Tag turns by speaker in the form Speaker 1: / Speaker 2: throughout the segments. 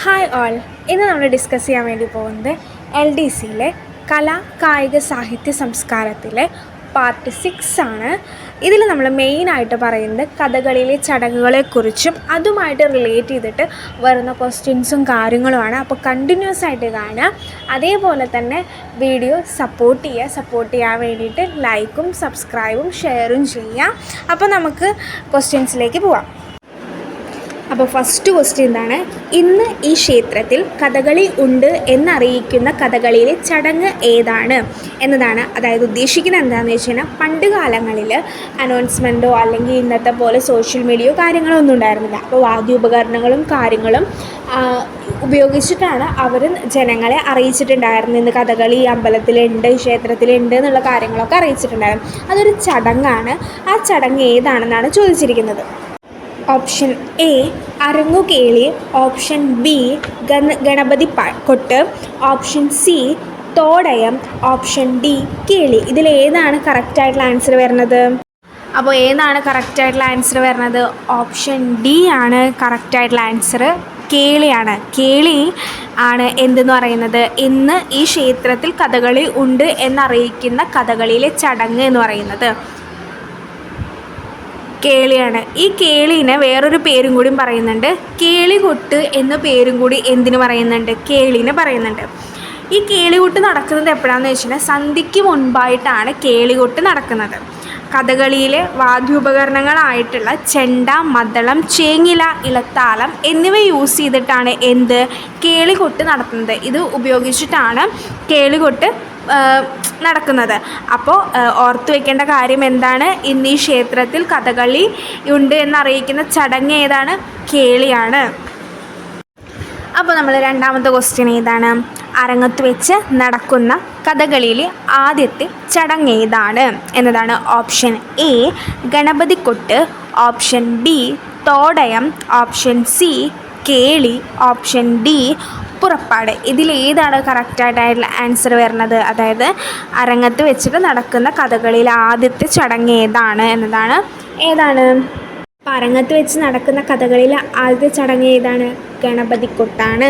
Speaker 1: Hi all. ഇന്ന് നമ്മൾ discuss ചെയ്യാൻ വേണ്ടി പോകുന്നത് LDCയിലെ കലാ കായിക സാഹിത്യ സംസ്കാരത്തിലെ പാർട്ട് 6 ആണ്. ഇതിൽ നമ്മൾ മെയിനായിട്ട് പറയുന്നത് കഥകളിയിലെ ചടങ്ങുകളെക്കുറിച്ചും അതുമായിട്ട് റിലേറ്റ് ചെയ്തിട്ട് വരുന്ന ക്വസ്റ്റ്യൻസും കാര്യങ്ങളുമാണ്. അപ്പോൾ കണ്ടിന്യൂസ് ആയിട്ട് കാണുക. അതേപോലെ തന്നെ വീഡിയോ സപ്പോർട്ട് ചെയ്യാൻ വേണ്ടിയിട്ട് ലൈക്കും സബ്സ്ക്രൈബും ഷെയറും ചെയ്യുക. അപ്പോൾ നമുക്ക് ക്വസ്റ്റ്യൻസിലേക്ക് പോവാം. അപ്പോൾ ഫസ്റ്റ് ക്വസ്റ്റ്യൻ എന്താണ്? ഇന്ന് ഈ ക്ഷേത്രത്തിൽ കഥകളി ഉണ്ട് എന്നറിയിക്കുന്ന കഥകളിയിലെ ചടങ്ങ് ഏതാണ് എന്നതാണ്. അതായത് ഉദ്ദേശിക്കുന്നത് എന്താണെന്ന് വെച്ച് കഴിഞ്ഞാൽ പണ്ട് കാലങ്ങളിൽ അനൗൺസ്മെൻറ്റോ അല്ലെങ്കിൽ ഇന്നത്തെ പോലെ സോഷ്യൽ മീഡിയയോ കാര്യങ്ങളോ ഒന്നും ഉണ്ടായിരുന്നില്ല. അപ്പോൾ വാദ്യോപകരണങ്ങളും കാര്യങ്ങളും ഉപയോഗിച്ചിട്ടാണ് അവർ ജനങ്ങളെ അറിയിച്ചിട്ടുണ്ടായിരുന്നത്. ഇന്ന് കഥകളി അമ്പലത്തിലുണ്ട്, ക്ഷേത്രത്തിലുണ്ട് എന്നുള്ള കാര്യങ്ങളൊക്കെ അറിയിച്ചിട്ടുണ്ടായിരുന്നു. അതൊരു ചടങ്ങാണ്. ആ ചടങ്ങ് ഏതാണെന്നാണ് ചോദിച്ചിരിക്കുന്നത്. ഓപ്ഷൻ എ അരങ്ങുകേളി, ഓപ്ഷൻ ബി ഗണപതി കൊട്ട്, ഓപ്ഷൻ സി തോടയം, ഓപ്ഷൻ ഡി കേളി. ഇതിലേതാണ് കറക്റ്റായിട്ടുള്ള ആൻസർ വരുന്നത്? അപ്പോൾ ഏതാണ് കറക്റ്റായിട്ടുള്ള ആൻസർ വരുന്നത്? ഓപ്ഷൻ ഡി ആണ് കറക്റ്റായിട്ടുള്ള ആൻസർ. കേളിയാണ്. കേളി ആണ് എന്തെന്ന് പറയുന്നത് ഇന്ന് ഈ ക്ഷേത്രത്തിൽ കഥകളി ഉണ്ട് എന്നറിയിക്കുന്ന കഥകളിയിലെ ചടങ്ങ് എന്ന് പറയുന്നത് കേളിയാണ്. ഈ കേളീനെ വേറൊരു പേരും കൂടി പറയുന്നുണ്ട്. കേളികൊട്ട് എന്ന പേരും കൂടി എന്തിനു പറയുന്നുണ്ട്? കേളീനെ പറയുന്നുണ്ട്. ഈ കേളികൊട്ട് നടക്കുന്നത് എപ്പോഴാണെന്ന് വെച്ച് കഴിഞ്ഞാൽ സന്ധ്യയ്ക്ക് മുൻപായിട്ടാണ് കേളികൊട്ട് നടക്കുന്നത്. കഥകളിയിലെ വാദ്യോപകരണങ്ങളായിട്ടുള്ള ചെണ്ട, മദ്ദളം, ചേങ്ങില, ഇലത്താളം എന്നിവ യൂസ് ചെയ്തിട്ടാണ് കേളികൊട്ട് നടത്തുന്നത്. ഇത് ഉപയോഗിച്ചിട്ടാണ് കേളികൊട്ട് നടക്കുന്നത്. അപ്പോൾ ഓർത്തു വയ്ക്കേണ്ട കാര്യം എന്താണ്? ഇന്ന് ഈ ക്ഷേത്രത്തിൽ കഥകളി ഉണ്ട് എന്നറിയിക്കുന്ന ചടങ്ങ് ഏതാണ്? കേളിയാണ്. അപ്പോൾ നമ്മൾ രണ്ടാമത്തെ ക്വസ്റ്റ്യൻ ഏതാണ്? അരങ്ങത്ത് വെച്ച് നടക്കുന്ന കഥകളിയിലെ ആദ്യത്തെ ചടങ്ങ് ഏതാണ് എന്നതാണ്. ഓപ്ഷൻ എ ഗണപതിക്കൊട്ട്, ഓപ്ഷൻ ബി തോടയം, ഓപ്ഷൻ സി കേളി, ഓപ്ഷൻ ഡി പുറപ്പാട്. ഇതിലേതാണ് കറക്റ്റായിട്ടുള്ള ആൻസർ വരുന്നത്? അതായത് അരങ്ങത്ത് വെച്ചിട്ട് നടക്കുന്ന കഥകളിയിലെ ആദ്യത്തെ ചടങ്ങ് ഏതാണ് എന്നതാണ്. അപ്പോൾ അരങ്ങത്ത് വെച്ച് നടക്കുന്ന കഥകളിയിലെ ആദ്യത്തെ ചടങ്ങ് ഏതാണ്? ഗണപതിക്കൊട്ടാണ്.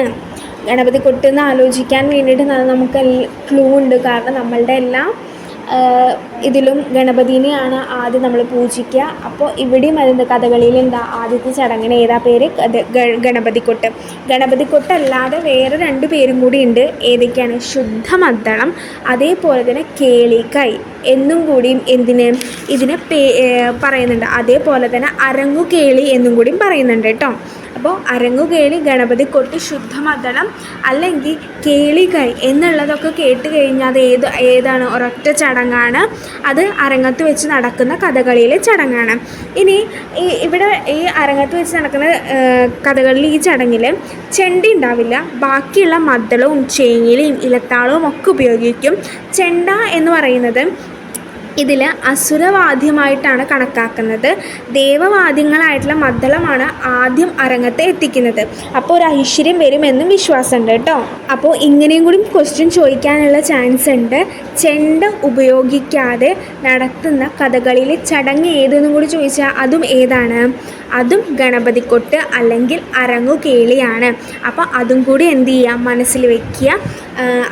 Speaker 1: ഗണപതിക്കൊട്ട് എന്ന് ആലോചിക്കാൻ വേണ്ടിയിട്ട് നമുക്ക് ക്ലൂ ഉണ്ട്. കാരണം നമ്മളുടെ എല്ലാ ഇതിലും ഗണപതിനെയാണ് ആദ്യം നമ്മൾ പൂജിക്കുക. അപ്പോൾ ഇവിടെയും വരുന്നത് കഥകളിയിൽ എന്താ ആദ്യത്തെ ചടങ്ങിന് ഏതാ പേര്? ഗണപതിക്കൊട്ട്. ഗണപതിക്കൊട്ടല്ലാതെ വേറെ 2 പേരും കൂടി ഉണ്ട്. ഏതൊക്കെയാണ്? ശുദ്ധമദ്ദളം, അതേപോലെ തന്നെ കേളിക്കൈ എന്നും കൂടിയും ഇതിനെ പറയുന്നുണ്ട്. അതേപോലെ തന്നെ അരങ്ങുകേളി എന്നും കൂടിയും പറയുന്നുണ്ട് കേട്ടോ. അപ്പോൾ അരങ്ങുകേളി, ഗണപതിക്കൊട്ട്, ശുദ്ധമദ്ദളം അല്ലെങ്കിൽ കേളികൈ എന്നുള്ളതൊക്കെ കേട്ട് കഴിഞ്ഞാൽ അത് ഏതാണ്? ഒരൊറ്റ ചടങ്ങാണ്. അത് അരങ്ങത്ത് വെച്ച് നടക്കുന്ന കഥകളിയിലെ ചടങ്ങാണ്. ഇനി ഇവിടെ ഈ അരങ്ങത്ത് വെച്ച് നടക്കുന്ന കഥകളിൽ ഈ ചടങ്ങിൽ ചെണ്ട ഉണ്ടാവില്ല. ബാക്കിയുള്ള മദ്ദളവും ചേങ്ങിലയും ഇലത്താളവും ഒക്കെ ഉപയോഗിക്കും. ചെണ്ട എന്ന് പറയുന്നത് ഇതിൽ അസുരവാദ്യമായിട്ടാണ് കണക്കാക്കുന്നത്. ദേവവാദ്യങ്ങളായിട്ടുള്ള മദ്ദളമാണ് ആദ്യം അരങ്ങത്ത് എത്തിക്കുന്നത്. അപ്പോൾ ഒരു ഐശ്വര്യം വരുമെന്നും വിശ്വാസമുണ്ട് കേട്ടോ. അപ്പോൾ ഇങ്ങനെയും കൂടി ക്വസ്റ്റ്യൻ ചോദിക്കാനുള്ള ചാൻസ് ഉണ്ട്. ചെണ്ട ഉപയോഗിക്കാതെ നടത്തുന്ന കഥകളിയിലെ ചടങ്ങ് ഏതെന്നും കൂടി ചോദിച്ചാൽ അതും ഏതാണ്? അതും ഗണപതിക്കൊട്ട് അല്ലെങ്കിൽ അരങ്ങുകേളിയാണ്. അപ്പോൾ അതും കൂടി എന്ത് ചെയ്യുക? മനസ്സിൽ വയ്ക്കുക.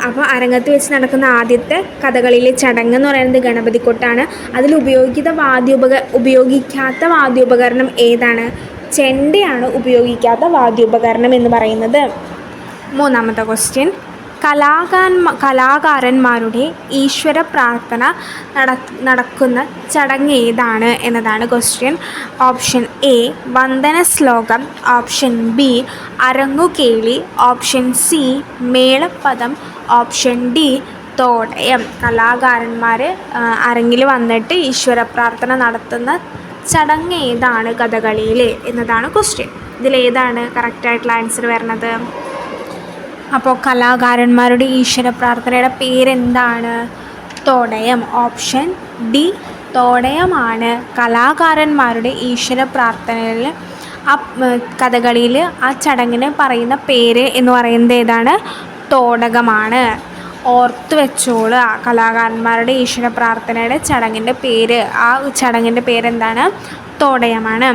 Speaker 1: അപ്പോൾ അരങ്ങത്ത് വെച്ച് നടക്കുന്ന ആദ്യത്തെ കഥകളിയിലെ ചടങ്ങ് എന്ന് പറയുന്നത് ഗണപതിക്കൊട്ടാണ്. അതിൽ ഉപയോഗിക്കാത്ത വാദ്യോപകരണം ഏതാണ്? ചെണ്ടയാണ് ഉപയോഗിക്കാത്ത വാദ്യോപകരണം എന്ന് പറയുന്നത്. മൂന്നാമത്തെ ക്വസ്റ്റ്യൻ കലാകാരന്മാരുടെ ഈശ്വര പ്രാർത്ഥന നടക്കുന്ന ചടങ്ങ് ഏതാണ് എന്നതാണ് ക്വസ്റ്റ്യൻ. ഓപ്ഷൻ എ വന്ദന ശ്ലോകം, ഓപ്ഷൻ ബി അരങ്ങുകേളി, ഓപ്ഷൻ സി മേളപ്പദം, ഓപ്ഷൻ ഡി തോടയം. കലാകാരന്മാർ അരങ്ങിൽ വന്നിട്ട് ഈശ്വര പ്രാർത്ഥന നടത്തുന്ന ചടങ്ങ് ഏതാണ് കഥകളിയിൽ എന്നതാണ് ക്വസ്റ്റ്യൻ. ഇതിലേതാണ് കറക്റ്റായിട്ടുള്ള ആൻസർ വരുന്നത്? അപ്പോൾ കലാകാരന്മാരുടെ ഈശ്വര പ്രാർത്ഥനയുടെ പേരെന്താണ്? തോടയം. ഓപ്ഷൻ ഡി തോടയമാണ് കലാകാരന്മാരുടെ ഈശ്വര പ്രാർത്ഥനയിൽ ആ കഥകളിയിൽ ആ ചടങ്ങിന് പറയുന്ന പേര് എന്ന് പറയുന്നത് ഏതാണ്? തോടകമാണ്. ഓർത്ത് വെച്ചോളുക. കലാകാരന്മാരുടെ ഈശ്വര പ്രാർത്ഥനയുടെ ചടങ്ങിൻ്റെ പേര്, ആ ചടങ്ങിൻ്റെ പേരെന്താണ്? തോടയമാണ്.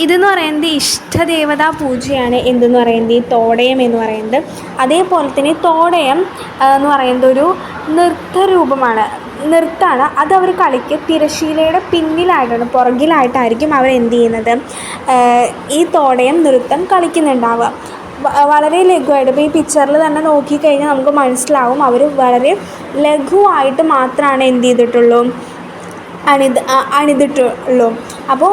Speaker 1: ഇതെന്ന് പറയുന്നത് ഇഷ്ടദേവതാ പൂജയാണ് എന്തെന്ന് പറയുന്നത് ഈ തോടയം എന്ന് പറയുന്നത്. അതേപോലെ തന്നെ തോടയം എന്ന് പറയുന്നത് ഒരു നൃത്തരൂപമാണ്, നൃത്തമാണ്. അതവർ കളിക്കുക തിരശീലയുടെ പിന്നിലായിട്ടാണ്, പുറകിലായിട്ടായിരിക്കും അവർ എന്ത് ചെയ്യുന്നത്, ഈ തോടയം നൃത്തം കളിക്കുന്നുണ്ടാവുക. വളരെ ലഘുവായിട്ട്, ഇപ്പോൾ ഈ പിക്ചറിൽ തന്നെ നോക്കിക്കഴിഞ്ഞാൽ നമുക്ക് മനസ്സിലാവും അവർ വളരെ ലഘുവായിട്ട് മാത്രമാണ് എന്ത് ചെയ്തിട്ടുള്ളൂ, അണിതിട്ടുള്ളൂ. അപ്പോൾ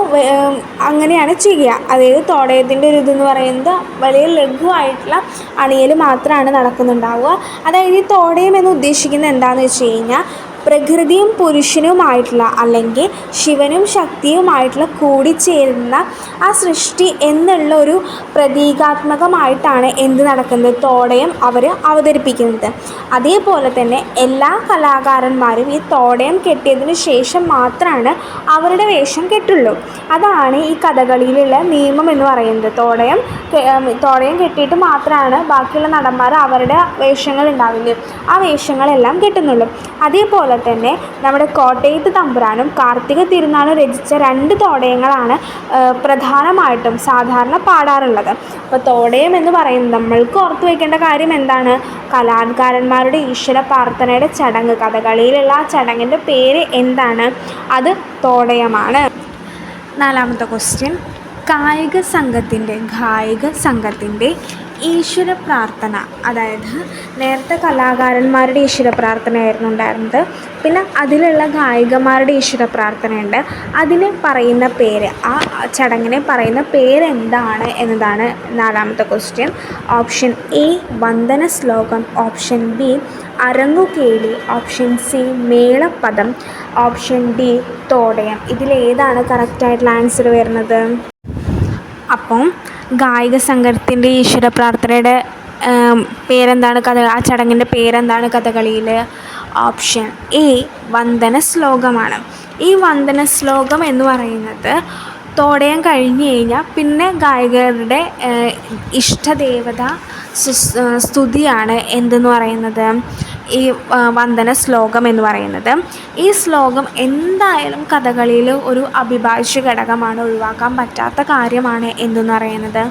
Speaker 1: അങ്ങനെയാണ് ചെയ്യുക. അതായത് തോടയത്തിൻ്റെ ഒരു ഇതെന്ന് പറയുന്നത് വലിയ ലഘുവായിട്ടുള്ള അണിയൽ മാത്രമാണ് നടക്കുന്നുണ്ടാവുക. അതായത് ഈ തോടയം എന്ന് ഉദ്ദേശിക്കുന്നത് എന്താണെന്ന് വെച്ച് കഴിഞ്ഞാൽ പ്രകൃതിയും പുരുഷനുമായിട്ടുള്ള അല്ലെങ്കിൽ ശിവനും ശക്തിയുമായിട്ടുള്ള കൂടിച്ചേരുന്ന ആ സൃഷ്ടി എന്നുള്ള ഒരു പ്രതീകാത്മകമായിട്ടാണ് എന്ത് നടക്കുന്നത്, തോടയം അവർ അവതരിപ്പിക്കുന്നത്. അതേപോലെ തന്നെ എല്ലാ കലാകാരന്മാരും ഈ തോടയം കെട്ടിയതിന് ശേഷം മാത്രമാണ് അവരുടെ വേഷം കെട്ടുള്ളൂ. അതാണ് ഈ കഥകളിയിലുള്ള നിയമം എന്ന് പറയുന്നത്. തോടയം കെട്ടിയിട്ട് മാത്രമാണ് ബാക്കിയുള്ള നടന്മാർ അവരുടെ വേഷങ്ങൾ ഉണ്ടാവില്ലേ, ആ വേഷങ്ങളെല്ലാം കെട്ടുന്നുള്ളൂ. അതേപോലെ തന്നെ നമ്മുടെ കോട്ടയത്ത് തമ്പുരാനും കാർത്തിക തിരുനാളും രചിച്ച 2 തോടയങ്ങളാണ് പ്രധാനമായിട്ടും സാധാരണ പാടാറുള്ളത്. അപ്പോൾ തോടയം എന്ന് പറയുന്നത് നമ്മൾക്ക് ഓർത്തു വയ്ക്കേണ്ട കാര്യം എന്താണ്, കലാകാരന്മാരുടെ ഈശ്വര പ്രാർത്ഥനയുടെ ചടങ്ങ്, കഥകളിയിലുള്ള ആ ചടങ്ങിൻ്റെ പേര് എന്താണ്, അത് തോടയമാണ്. 4ാമത്തെ ക്വസ്റ്റ്യൻ, ഗായക സംഘത്തിൻ്റെ ഈശ്വര പ്രാർത്ഥന, അതായത് നേരത്തെ കലാകാരന്മാരുടെ ഈശ്വര പ്രാർത്ഥനയായിരുന്നു ഉണ്ടായിരുന്നത്, പിന്നെ അതിലുള്ള ഗായികമാരുടെ ഈശ്വര പ്രാർത്ഥനയുണ്ട്. അതിന് പറയുന്ന പേര്, ആ ചടങ്ങിനെ പറയുന്ന പേരെന്താണ് എന്നതാണ് 4ാമത്തെ ക്വസ്റ്റ്യൻ. ഓപ്ഷൻ എ വന്ദന ശ്ലോകം, ഓപ്ഷൻ ബി അരങ്ങുകേളി, ഓപ്ഷൻ സി മേളപ്പദം, ഓപ്ഷൻ ഡി തോടയം. ഇതിലേതാണ് കറക്റ്റായിട്ടുള്ള ആൻസർ വരുന്നത്? അപ്പം ഗായിക സംഘത്തിൻ്റെ ഈശ്വര പ്രാർത്ഥനയുടെ പേരെന്താണ്, ആ ചടങ്ങിൻ്റെ പേരെന്താണ് കഥകളിയിൽ? ഓപ്ഷൻ എ വന്ദന ശ്ലോകമാണ്. ഈ വന്ദന ശ്ലോകം എന്ന് പറയുന്നത് തോടയം കഴിഞ്ഞ് കഴിഞ്ഞാൽ പിന്നെ ഗായകരുടെ ഇഷ്ടദേവത സ്തുതിയാണ് എന്തെന്ന് പറയുന്നത്, ഈ വന്ദന ശ്ലോകം എന്ന് പറയുന്നത്. ഈ ശ്ലോകം എന്തായാലും കഥകളിയിൽ ഒരു അവിഭാജ്യ ഘടകമാണ്, ഒഴിവാക്കാൻ പറ്റാത്ത കാര്യമാണ് എന്തെന്ന് പറയുന്നത്,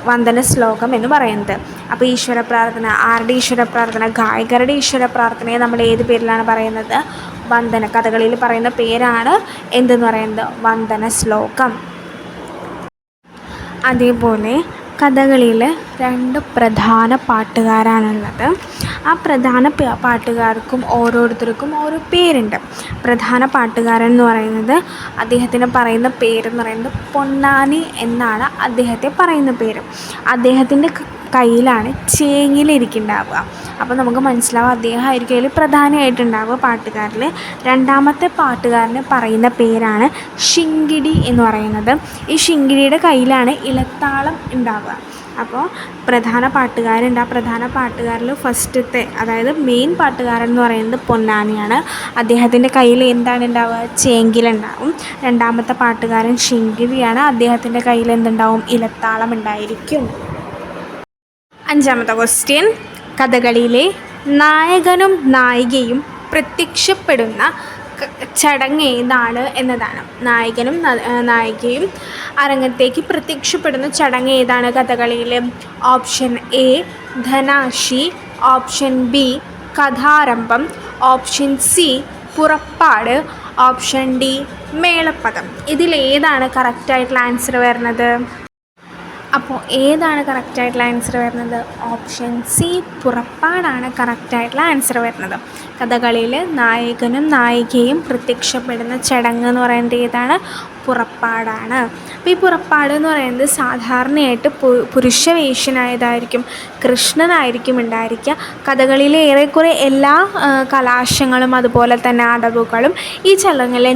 Speaker 1: വന്ദന ശ്ലോകം എന്ന് പറയുന്നത്. അപ്പോൾ ഈശ്വര പ്രാർത്ഥന, ആരുടെ ഈശ്വര പ്രാർത്ഥന? ഗായകരുടെ ഈശ്വര പ്രാർത്ഥനയെ നമ്മൾ ഏത് പേരിലാണ് പറയുന്നത്? വന്ദന. കഥകളിയിൽ പറയുന്ന പേരാണ് എന്തെന്ന് പറയുന്നത്, വന്ദന ശ്ലോകം. അതേപോലെ കഥകളിയിൽ 2 പ്രധാന പാട്ടുകാരാണുള്ളത്. ആ പ്രധാന പാട്ടുകാർക്കും ഓരോരുത്തർക്കും ഓരോ പേരുണ്ട്. പ്രധാന പാട്ടുകാരൻ എന്ന് പറയുന്നത്, അദ്ദേഹത്തിന് പറയുന്ന പേരെന്ന് പറയുന്നത് പൊന്നാനി എന്നാണ് അദ്ദേഹത്തെ പറയുന്ന പേര്. അദ്ദേഹത്തിൻ്റെ കയ്യിലാണ് ചേങ്ങിലിരിക്കുന്നുണ്ടാവുക. അപ്പോൾ നമുക്ക് മനസ്സിലാവും അദ്ദേഹമായിരിക്കും അതിൽ പ്രധാനമായിട്ടുണ്ടാവുക പാട്ടുകാരിൽ. 2ാമത്തെ പാട്ടുകാരന് പറയുന്ന പേരാണ് ശിങ്കിടി എന്ന് പറയുന്നത്. ഈ ശിങ്കിടിയുടെ കയ്യിലാണ് ഇലത്താളം ഉണ്ടാവുക. അപ്പോൾ പ്രധാന പാട്ടുകാരുണ്ട്. ആ പ്രധാന പാട്ടുകാരിൽ ഫസ്റ്റത്തെ, അതായത് മെയിൻ പാട്ടുകാരൻ എന്ന് പറയുന്നത് പൊന്നാനിയാണ്. അദ്ദേഹത്തിൻ്റെ കയ്യിൽ എന്താണ് ഉണ്ടാവുക? ചേങ്കിലുണ്ടാവും. 2ാമത്തെ പാട്ടുകാരൻ ശിങ്കിടിയാണ്. അദ്ദേഹത്തിൻ്റെ കയ്യിൽ എന്തുണ്ടാവും? ഇലത്താളം ഉണ്ടായിരിക്കും. 5ാമത്തെ ക്വസ്റ്റ്യൻ, കഥകളിയിലെ നായകനും നായികയും പ്രത്യക്ഷപ്പെടുന്ന ചടങ്ങ് ഏതാണ് എന്നതാണ്. നായകനും നായികയും അരങ്ങത്തേക്ക് പ്രത്യക്ഷപ്പെടുന്ന ചടങ്ങ് ഏതാണ് കഥകളിയിൽ? ഓപ്ഷൻ എ ധനാശി, ഓപ്ഷൻ ബി കഥാരംഭം, ഓപ്ഷൻ സി പുറപ്പാട്, ഓപ്ഷൻ ഡി മേളപ്പദം. ഇതിലേതാണ് കറക്റ്റായിട്ടുള്ള ആൻസർ വരുന്നത്? അപ്പോൾ ഏതാണ് കറക്റ്റായിട്ടുള്ള ആൻസർ വരുന്നത്? ഓപ്ഷൻ സി പുറപ്പാടാണ് കറക്റ്റായിട്ടുള്ള ആൻസർ വരുന്നത്. കഥകളിയിൽ നായകനും നായികയും പ്രത്യക്ഷപ്പെടുന്ന ചടങ്ങ് എന്ന് പറയുന്നത് ഏതാണ്? പുറപ്പാടാണ്. അപ്പോൾ ഈ പുറപ്പാട് എന്ന് പറയുന്നത് സാധാരണയായിട്ട് പുരുഷവേഷനായതായിരിക്കും, കൃഷ്ണനായിരിക്കും ഉണ്ടായിരിക്കുക. കഥകളിയിലെ ഏറെക്കുറെ എല്ലാ കലാശങ്ങളും അതുപോലെ തന്നെ അടവുകളും ഈ ചടങ്ങിൽ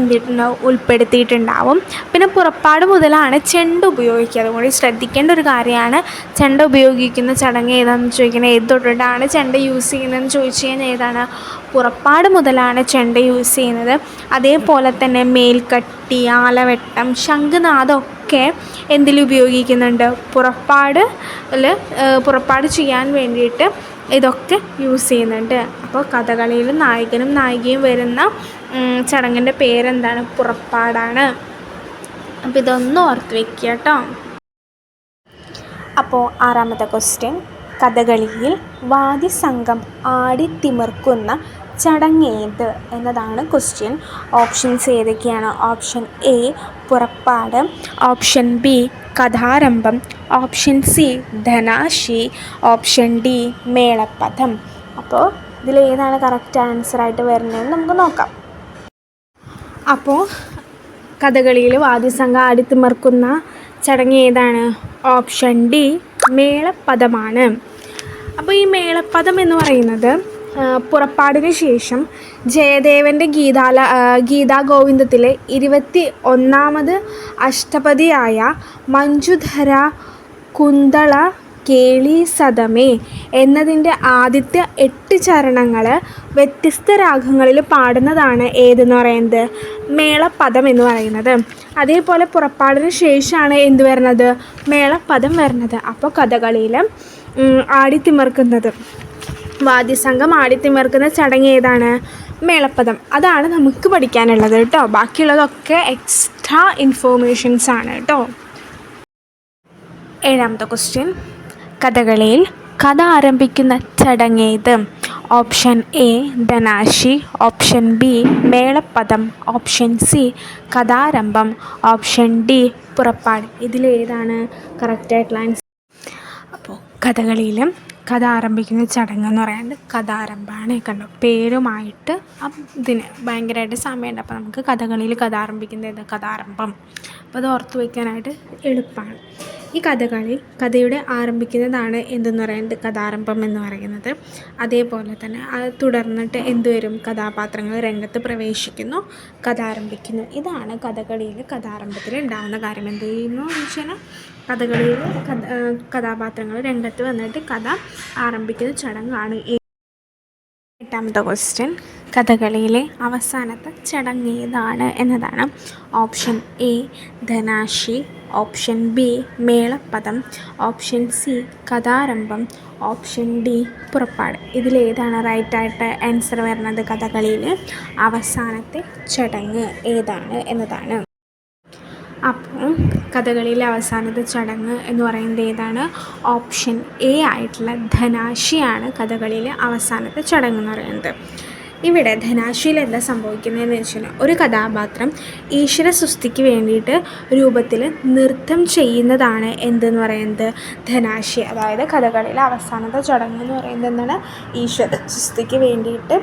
Speaker 1: ഉൾപ്പെടുത്തിയിട്ടുണ്ടാവും. പിന്നെ പുറപ്പാട് മുതലാണ് ചെണ്ട ഉപയോഗിക്കുക. അതുകൂടി ശ്രദ്ധിക്കേണ്ട ഒരു കാര്യമാണ്. ചെണ്ട ഉപയോഗിക്കുന്ന ചടങ്ങ് ഏതാണെന്ന് ചോദിക്കുന്നത്, ഏത് തൊട്ടിട്ടാണ് ചെണ്ട യൂസ് ചെയ്യുന്നതെന്ന് ചോദിച്ചു കഴിഞ്ഞാൽ ഏതാണ്? പുറപ്പാട് മുതലാണ് ചെണ്ട യൂസ് ചെയ്യുന്നത്. അതേപോലെ തന്നെ മേൽക്കട്ടി, ആലവട്ടം, ശംഖുനാദം ഒക്കെ എന്തിലുപയോഗിക്കുന്നുണ്ട്? പുറപ്പാട് ചെയ്യാൻ വേണ്ടിയിട്ട് ഇതൊക്കെ യൂസ് ചെയ്യുന്നുണ്ട്. അപ്പോൾ കഥകളിയിൽ നായകനും നായികയും വരുന്ന ചടങ്ങിൻ്റെ പേരെന്താണ്? പുറപ്പാടാണ്. അപ്പോൾ ഇതൊന്ന് ഓർത്ത് വെക്കുക കേട്ടോ. അപ്പോൾ ആറാമത്തെ ക്വസ്റ്റ്യൻ, കഥകളിയിൽ വാദ്യസംഘം ആടിത്തിമിർക്കുന്ന ചടങ്ങേത് എന്നതാണ് ക്വസ്റ്റ്യൻ. ഓപ്ഷൻസ് ഏതൊക്കെയാണ്? ഓപ്ഷൻ എ പുറപ്പാട്, ഓപ്ഷൻ ബി കഥാരംഭം, ഓപ്ഷൻ സി ധനാശി, ഓപ്ഷൻ ഡി മേളപ്പദം. അപ്പോൾ ഇതിലേതാണ് കറക്റ്റ് ആൻസറായിട്ട് വരുന്നതെന്ന് നമുക്ക് നോക്കാം. അപ്പോൾ കഥകളിയിൽ വാദ്യസംഘം ആടിത്തിമിർക്കുന്ന ചടങ്ങ് ഏതാണ്? ഓപ്ഷൻ ഡി മേളപ്പദമാണ്. അപ്പോൾ ഈ മേളപ്പദം എന്ന് പറയുന്നത് പുറപ്പാടിന് ശേഷം ജയദേവൻ്റെ ഗീതാഗോവിന്ദത്തിലെ 21ാമത് അഷ്ടപദിയായ മഞ്ജുധര കുന്തള കേളി സദമേ എന്നതിൻ്റെ ആദ്യത്തെ 8 ചരണങ്ങൾ വ്യത്യസ്ത രാഗങ്ങളിൽ പാടുന്നതാണ് ഏതെന്ന് പറയുന്നത്? മേളപ്പദം എന്ന് പറയുന്നത്. അതേപോലെ പുറപ്പാടിന് ശേഷമാണ് എന്ത് വരുന്നത്? മേളപ്പദം വരുന്നത്. അപ്പോൾ കഥകളിയിൽ ആടിത്തിമിർക്കുന്നത്, വാദ്യസംഘം ആടിത്തിമിർക്കുന്ന ചടങ്ങ് ഏതാണ്? മേളപ്പദം. അതാണ് നമുക്ക് പഠിക്കാനുള്ളത് കേട്ടോ. ബാക്കിയുള്ളതൊക്കെ എക്സ്ട്രാ ഇൻഫോർമേഷൻസ് ആണ് കേട്ടോ. ഏഴാമത്തെ ക്വസ്റ്റ്യൻ, കഥകളിയിൽ കഥ ആരംഭിക്കുന്ന ചടങ്ങേത്? ഓപ്ഷൻ എ ധനാശി, ഓപ്ഷൻ ബി മേളപ്പദം, ഓപ്ഷൻ സി കഥാരംഭം, ഓപ്ഷൻ ഡി പുറപ്പാട്. ഇതിലേതാണ് കറക്റ്റായിട്ടുള്ള ആൻസർ? അപ്പോൾ കഥകളിയിലും കഥ ആരംഭിക്കുന്ന ചടങ്ങ് എന്ന് പറയുന്നത് കഥാരംഭമാണ്. കണ്ടോ, പേരുമായിട്ട് ഇതിന് ഭയങ്കരമായിട്ട് സമയമുണ്ട്. അപ്പോൾ നമുക്ക് കഥകളിയിൽ കഥ ആരംഭിക്കുന്നത് കഥാരംഭം. അപ്പോൾ അത് ഓർത്ത് വയ്ക്കാനായിട്ട് എളുപ്പമാണ്. ഈ കഥയുടെ ആരംഭിക്കുന്നതാണ് എന്തെന്ന് പറയുന്നത് കഥാരംഭം എന്ന് പറയുന്നത്. അതേപോലെ തന്നെ അത് തുടർന്നിട്ട് എന്ത് വരും? കഥാപാത്രങ്ങൾ രംഗത്ത് പ്രവേശിക്കുന്നു, കഥ ആരംഭിക്കുന്നു. ഇതാണ് കഥകളിയിൽ കഥാരംഭത്തിൽ ഉണ്ടാകുന്ന കാര്യം. എന്ത് ചെയ്യുന്നു എന്ന് വെച്ചാൽ കഥകളിയിൽ കഥാപാത്രങ്ങൾ രംഗത്ത് വന്നിട്ട് കഥ ആരംഭിക്കുന്ന ചടങ്ങാണ്. എട്ടാമത്തെ ക്വസ്റ്റ്യൻ, കഥകളിയിലെ അവസാനത്തെ ചടങ്ങ് ഏതാണ് എന്നതാണ്. ഓപ്ഷൻ എ ധനാശി, ഓപ്ഷൻ ബി മേളപ്പദം, ഓപ്ഷൻ സി കഥാരംഭം, ഓപ്ഷൻ ഡി പുറപ്പാട്. ഇതിലേതാണ് റൈറ്റായിട്ട് ആൻസർ വരുന്നത്? കഥകളിയിൽ അവസാനത്തെ ചടങ്ങ് ഏതാണ് എന്നതാണ്. അപ്പോൾ കഥകളിയിലെ അവസാനത്തെ ചടങ്ങ് എന്ന് പറയുന്നത് ഏതാണ്? ഓപ്ഷൻ എ ആയിട്ടുള്ള ധനാശിയാണ് കഥകളിയിലെ അവസാനത്തെ ചടങ്ങ് എന്ന് പറയുന്നത്. ഇവിടെ ധനാശിയിൽ എന്താ സംഭവിക്കുന്നതെന്ന് വെച്ചാൽ ഒരു കഥാപാത്രം ഈശ്വര സൃഷ്ടിക്ക് വേണ്ടിയിട്ട് രൂപത്തിൽ നൃത്തം ചെയ്യുന്നതാണ് എന്തെന്ന് പറയുന്നത് ധനാശി. അതായത് കഥകളിയിലെ അവസാനത്തെ ചടങ്ങ് എന്ന് പറയുന്നത് എന്താണ്? ഈശ്വര സൃഷ്ടിക്ക് വേണ്ടിയിട്ട്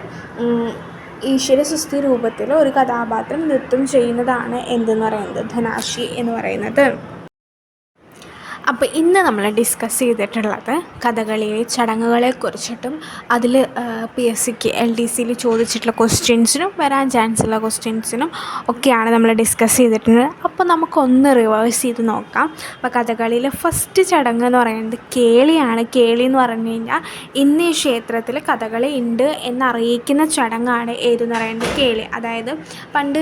Speaker 1: ഈശ്വര സൃഷ്ടി രൂപത്തിൽ ഒരു കഥാപാത്രം നൃത്തം ചെയ്യുന്നതാണ് എന്തെന്ന് പറയുന്നത് ധനാശി എന്ന് പറയുന്നത്. അപ്പോൾ ഇന്ന് നമ്മൾ ഡിസ്കസ് ചെയ്തിട്ടുള്ളത് കഥകളിയിലെ ചടങ്ങുകളെക്കുറിച്ചിട്ടും അതിൽ PSCക്ക് LDCയിൽ ചോദിച്ചിട്ടുള്ള ക്വസ്റ്റ്യൻസിനും വരാൻ ചാൻസുള്ള ക്വസ്റ്റ്യൻസിനും ഒക്കെയാണ് നമ്മൾ ഡിസ്കസ് ചെയ്തിട്ടുള്ളത്. അപ്പോൾ നമുക്കൊന്ന് റിവേഴ്സ് ചെയ്ത് നോക്കാം. അപ്പോൾ കഥകളിയിലെ ഫസ്റ്റ് ചടങ്ങ് എന്ന് പറയുന്നത് കേളിയാണ്. കേളി എന്ന് പറഞ്ഞു കഴിഞ്ഞാൽ ഇന്ന് ഈ ക്ഷേത്രത്തിൽ കഥകളി ഉണ്ട് എന്നറിയിക്കുന്ന ചടങ്ങാണ് ഏതെന്ന് പറയുന്നത് കേളി. അതായത് പണ്ട്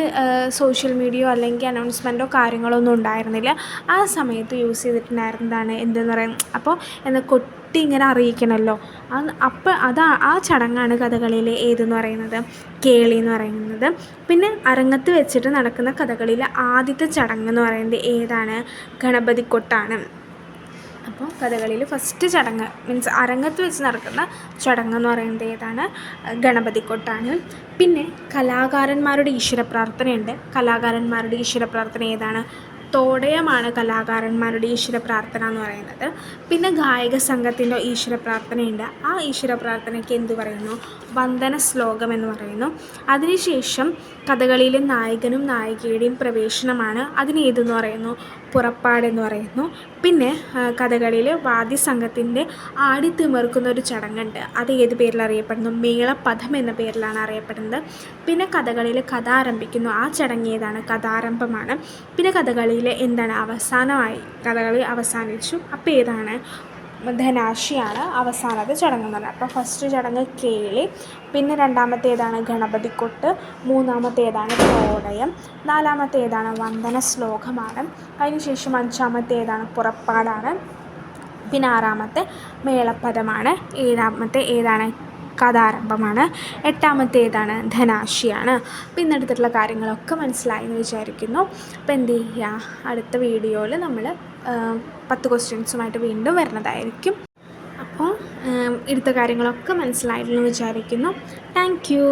Speaker 1: സോഷ്യൽ മീഡിയയോ അല്ലെങ്കിൽ അനൗൺസ്മെൻറ്റോ കാര്യങ്ങളൊന്നും ഉണ്ടായിരുന്നില്ല. ആ സമയത്ത് യൂസ് ചെയ്തിട്ടുണ്ടായിരുന്നതാണ് എന്തെന്ന് പറയുന്നത്. അപ്പോൾ കൊട്ടി ഇങ്ങനെ അറിയിക്കണമല്ലോ, അപ്പോൾ ആ ചടങ്ങാണ് കഥകളിയിലെ ഏതെന്ന് പറയുന്നത് കേളി എന്ന് പറയുന്നത്. പിന്നെ അരങ്ങത്ത് വെച്ചിട്ട് നടക്കുന്ന കഥകളിയിലെ ആദ്യത്തെ ചടങ്ങ് എന്ന് പറയുന്നത് ഏതാണ്? ഗണപതിക്കൊട്ടാണ്. അപ്പോൾ കഥകളിയിൽ ഫസ്റ്റ് ചടങ്ങ് മീൻസ് അരങ്ങത്ത് വെച്ച് നടക്കുന്ന ചടങ്ങ് എന്ന് പറയുന്നത് ഏതാണ്? ഗണപതിക്കൊട്ടാണ്. പിന്നെ കലാകാരന്മാരുടെ ഈശ്വര പ്രാർത്ഥനയുണ്ട്. കലാകാരന്മാരുടെ ഈശ്വര പ്രാർത്ഥന ഏതാണ്? തോടയമാണ് കലാകാരന്മാരുടെ ഈശ്വര പ്രാർത്ഥന എന്ന് പറയുന്നത്. പിന്നെ ഗായക സംഘത്തിൻ്റെ ഈശ്വര പ്രാർത്ഥനയുണ്ട്. ആ ഈശ്വര പ്രാർത്ഥനയ്ക്ക് എന്ത് പറയുന്നു? വന്ദന ശ്ലോകം എന്ന് പറയുന്നു. അതിനുശേഷം കഥകളിയിലെ നായകനും നായികയുടെയും പ്രവേശനമാണ്. അതിനേതെന്ന് പറയുന്നു? പുറപ്പാടെന്ന് പറയുന്നു. പിന്നെ കഥകളിയിൽ വാദ്യസംഘത്തിൻ്റെ ആടിത്തിമിർക്കുന്ന ഒരു ചടങ്ങുണ്ട്. അത് ഏത് പേരിൽ അറിയപ്പെടുന്നു? മേളപ്പദം എന്ന പേരിലാണ് അറിയപ്പെടുന്നത്. പിന്നെ കഥകളിയിൽ കഥ ആരംഭിക്കുന്നു. ആ ചടങ്ങ് ഏതാണ്? കഥാരംഭമാണ്. പിന്നെ കഥകളിയിൽ എന്താണ്? അവസാനമായി കഥകളി അവസാനിച്ചു. അപ്പോൾ ഏതാണ്? ധനാശിയാണ് അവസാനത്തെ ചടങ്ങ് എന്ന് പറയുന്നത്. അപ്പോൾ ഫസ്റ്റ് ചടങ്ങ് കേളി, പിന്നെ രണ്ടാമത്തെ ഏതാണ്? ഗണപതിക്കൊട്ട്, മൂന്നാമത്തെ ഏതാണ്? തോടയം, നാലാമത്തെ ഏതാണ്? വന്ദന ശ്ലോകമാണ്. അതിനുശേഷം അഞ്ചാമത്തെ ഏതാണ്? പുറപ്പാടാണ്. പിന്നെ ആറാമത്തെ മേളപ്പദമാണ്. ഏഴാമത്തെ ഏതാണ്? കഥാരംഭമാണ്. എട്ടാമത്തെ ഏതാണ്? ധനാശിയാണ്. അപ്പോൾ ഇന്നെടുത്തിട്ടുള്ള കാര്യങ്ങളൊക്കെ മനസ്സിലായി എന്ന് വിചാരിക്കുന്നു. അപ്പോൾ എന്ത് ചെയ്യുക, അടുത്ത വീഡിയോയിൽ നമ്മൾ 10 ക്വസ്റ്റ്യൻസുമായിട്ട് വീണ്ടും വരുന്നതായിരിക്കും. അപ്പോൾ എടുത്ത കാര്യങ്ങളൊക്കെ മനസ്സിലായിട്ടുണ്ടെന്ന് വിചാരിക്കുന്നു. Thank you.